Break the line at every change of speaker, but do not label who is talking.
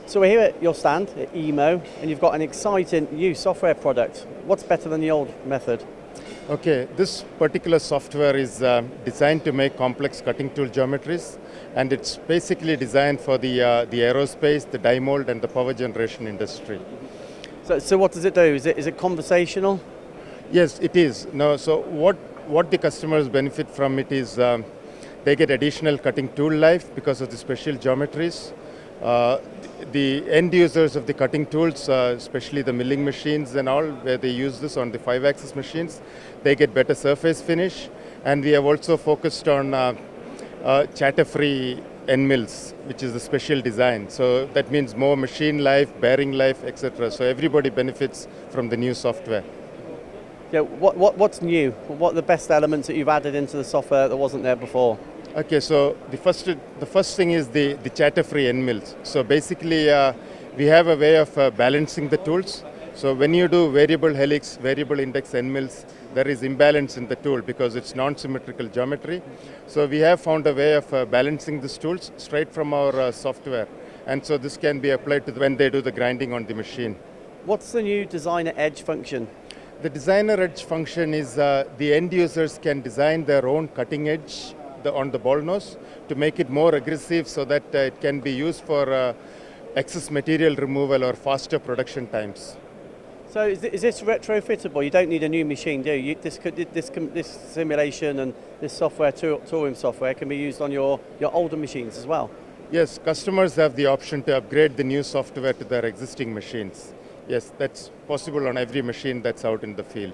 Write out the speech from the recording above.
So we're here at your stand at EMO, and you've got an exciting new software product. What's better than the old method?
Okay, this particular software is designed to make complex cutting tool geometries, and it's basically designed for the aerospace, the die mold, and the power generation industry.
So what does it do? Is it conversational?
Yes, it is. No, so what the customers benefit from it is they get additional cutting tool life because of the special geometries. The end users of the cutting tools, especially the milling machines and all, where they use this on the 5-axis machines, they get better surface finish. And we have also focused on chatter-free end mills, which is the special design. So that means more machine life, bearing life, etc. So everybody benefits from the new software.
Yeah, what's new? What are the best elements that you've added into the software that wasn't there before?
Okay, so the first thing is the chatter-free end mills. So basically, we have a way of balancing the tools. So when you do variable helix, variable index end mills, there is imbalance in the tool because it's non-symmetrical geometry. So we have found a way of balancing these tools straight from our software. And so this can be applied to when they do the grinding on the machine.
What's the new designer edge function?
The designer edge function is the end users can design their own cutting edge on the ball nose to make it more aggressive so that it can be used for excess material removal or faster production times.
So is this retrofittable? You don't need a new machine, do you? This simulation and this software, tooling software, can be used on your older machines as well?
Yes, customers have the option to upgrade the new software to their existing machines. Yes, that's possible on every machine that's out in the field.